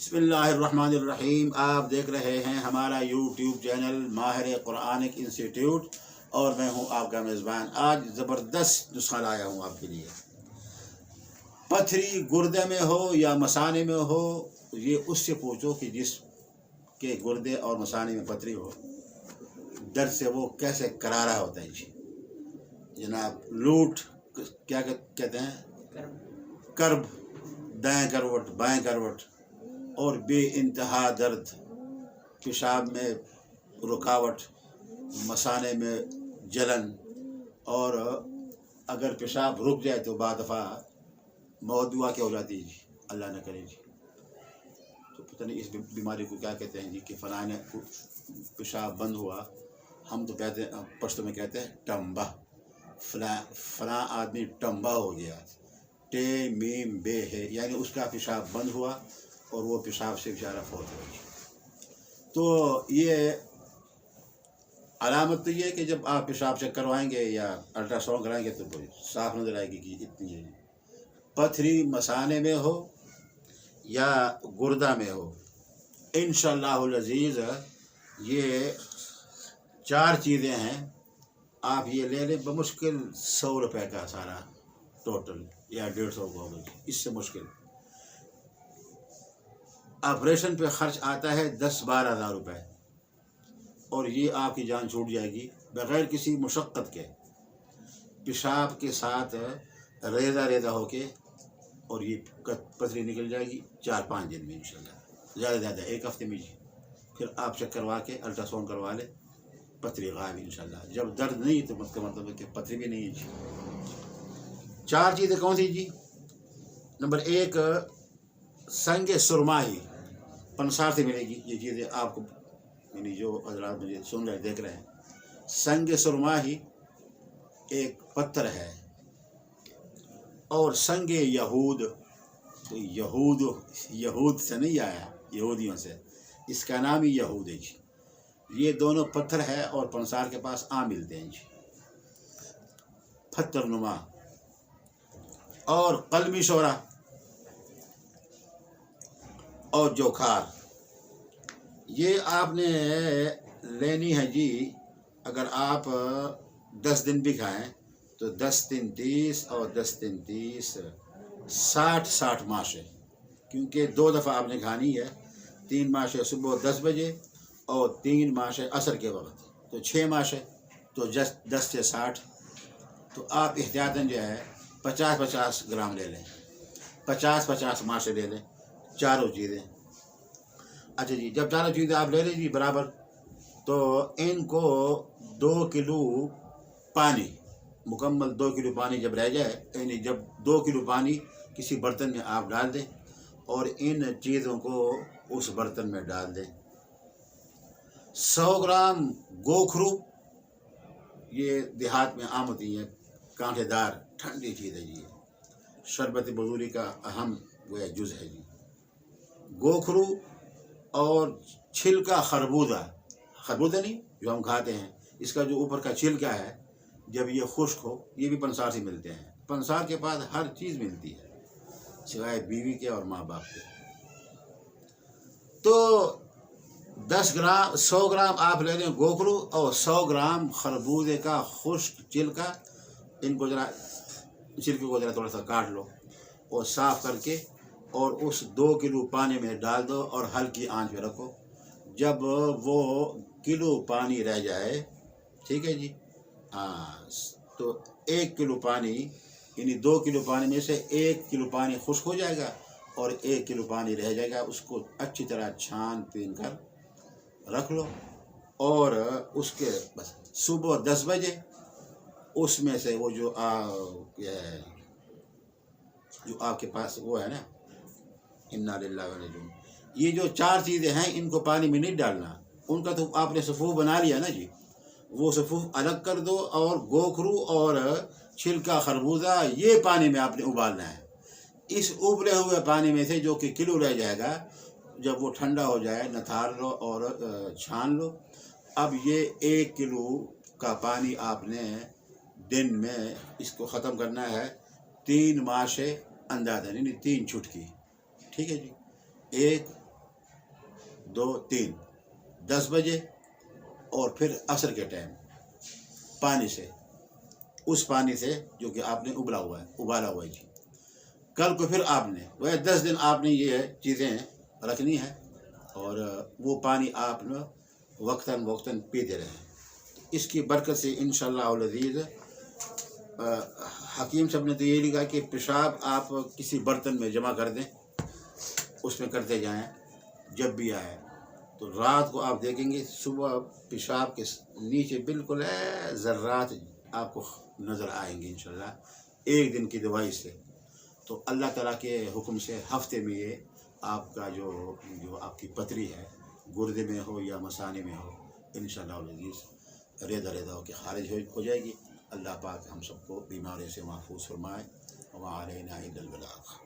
बिस्मिल्लाहिर्रहमानिर्रहीम। आप देख रहे हैं हमारा यूट्यूब चैनल माहिर कुरानिक इंस्टीट्यूट और मैं हूं आपका मेज़बान। आज ज़बरदस्त नुस्खा लाया हूं आपके लिए। पथरी गुर्दे में हो या मसाने में हो, ये उससे पूछो कि जिसके गुर्दे और मसाने में पथरी हो, दर्द से वो कैसे करारा होता है जी जनाब। लूट क्या कहते हैं, कर्ब, दाएं करवट बाएं करवट और बेइंतहा दर्द, पेशाब में रुकावट, मसाने में जलन, और अगर पेशाब रुक जाए तो बाद दफ़ा मौत दुआ क्या हो जाती है जी, अल्लाह न करे जी। तो पता नहीं इस बीमारी को क्या कहते हैं जी कि फलां ने पेशाब बंद हुआ, हम तो कहते हैं पश्तो में कहते हैं टम्बा, फलां आदमी टम्बा हो गया। टे मीम बे है, यानी उसका पेशाब बंद हुआ और वो पेशाब से बेचारा फौत हो गया। तो ये अलामत तो ये कि जब आप पेशाब चेक करवाएंगे या अल्ट्रासाउंड कराएंगे तो कोई साफ नजर आएगी कि इतनी है। पथरी मसाने में हो या गुर्दा में हो, इंशाअल्लाहुल अज़ीज़ ये 4 चीज़ें हैं। आप ये ले लें, बमुश्किल 100 रुपये का सारा टोटल या 150 का होगा, इससे मुश्किल। ऑपरेशन पे खर्च आता है 10-12 हज़ार रुपये और ये आपकी जान छूट जाएगी बग़ैर किसी मुशक्क़त के। पेशाब के साथ रेज़ा रेज़ा होके और ये पथरी निकल जाएगी 4-5 दिन में इंशाल्लाह, ज़्यादा ज़्यादा 1 हफ्ते में जी। फिर आप चेक करवा के अल्ट्रासाउंड करवा ले, पथरी गायब इंशाल्लाह। जब दर्द नहीं तो मतलब है कि पथरी भी नहीं है जी। 4 चीज़ें कौन सी जी? नंबर 1, संग सुरमाही, पंसार से मिलेगी ये चीज़ें आपको, यानी जो हज़रात मुझे सुन रहे देख रहे हैं। संग सुरमाही एक पत्थर है और संग यहूद, तो यहूद से नहीं आया, यहूदियों से, इसका नाम ही यहूद है जी। ये दोनों पत्थर है और पंसार के पास आम मिलते हैं जी, पत्थर नुमा। और कलमी शोरा और जोखार, ये आपने लेनी है जी। अगर आप 10 दिन भी खाएँ तो 10 दिन 30 और 10 दिन 30 60 माशे, क्योंकि 2 दफ़ा आपने खानी है। 3 माशे सुबह 10 बजे और 3 माशे असर के वक्त, तो 6 माशे, तो 10 से 60। तो आप एहतियातन जो है 50-50 ग्राम ले लें, 50-50 माशे ले लें, चारों चीज़ें। अच्छा जी, जब चारों चीज़ें आप ले लें जी बराबर, तो इनको 2 किलो पानी, मुकम्मल 2 किलो पानी जब रह जाए, यानी जब 2 किलो पानी किसी बर्तन में आप डाल दें और इन चीज़ों को उस बर्तन में डाल दें। 100 ग्राम गोखरू, ये देहात में आम होती है, कांटेदार ठंडी चीज़ है जी, शरबत बजूरी का अहम वो जुज़ है जी। गोखरू और छिलका खरबूजा, खरबूजा नहीं जो हम खाते हैं, इसका जो ऊपर का छिलका है, जब ये खुश्क हो, ये भी पंसार से मिलते हैं। पंसार के पास हर चीज़ मिलती है सिवाय बीवी के और माँ बाप के। तो 100 ग्राम आप ले लें गोखरू और 100 ग्राम खरबूजे का खुश्क छिलका। इनको ज़रा, छिलके को ज़रा थोड़ा सा काट लो और साफ़ करके और उस 2 किलो पानी में डाल दो और हल्की आंच पे रखो। जब वो किलो पानी रह जाए, ठीक है जी, हाँ, तो 1 किलो पानी, यानी 2 किलो पानी में से 1 किलो पानी खुश्क हो जाएगा और 1 किलो पानी रह जाएगा। उसको अच्छी तरह छान पीन कर रख लो और उसके बस सुबह 10 बजे उसमें से वो जो आपके पास वो है ना, इन्ना लिल्लाहि व इन्ना इलैहि राजिऊन, ये जो 4 चीज़ें हैं इनको पानी में नहीं डालना। उनका तो आपने सफ़ूफ बना लिया ना जी, वो सफ़ूफ अलग कर दो और गोखरू और छिलका खरबूजा ये पानी में आपने उबालना है। इस उबले हुए पानी में से जो कि किलो रह जाएगा, जब वो ठंडा हो जाए नथार लो और छान लो। अब ये 1 किलो का पानी आपने दिन में इसको ख़त्म करना है 3 माशे अंदाज़ा, यानी 3 चुटकी, ठीक है जी। 1 2 3 10 بجے اور پھر عصر کے ٹائم پانی سے، اس پانی سے جو کہ آپ نے ابالا ہوا ہے جی۔ کل کو پھر آپ نے 10 دن آپ نے یہ چیزیں رکھنی ہے اور وہ پانی آپ نے وقتاً پیتے رہیں۔ اس کی برکت سے انشاءاللہ العزیز حکیم صاحب نے تو یہ لکھا کہ پیشاب آپ کسی برتن میں جمع کر دیں، اس میں کرتے جائیں جب بھی آئے، تو رات کو آپ دیکھیں گے صبح پیشاب کے نیچے بالکل ذرات آپ کو نظر آئیں گے انشاءاللہ، ایک دن کی دوائی سے۔ تو اللہ تعالیٰ کے حکم سے ہفتے میں یہ آپ کا جو آپ کی پتری ہے گردے میں ہو یا مثانے میں ہو، انشاءاللہ العزیز ریدہ ہو کے خارج ہو جائے گی۔ اللہ پاک ہم سب کو بیماری سے محفوظ فرمائے۔ وما علینا الا البلاغ۔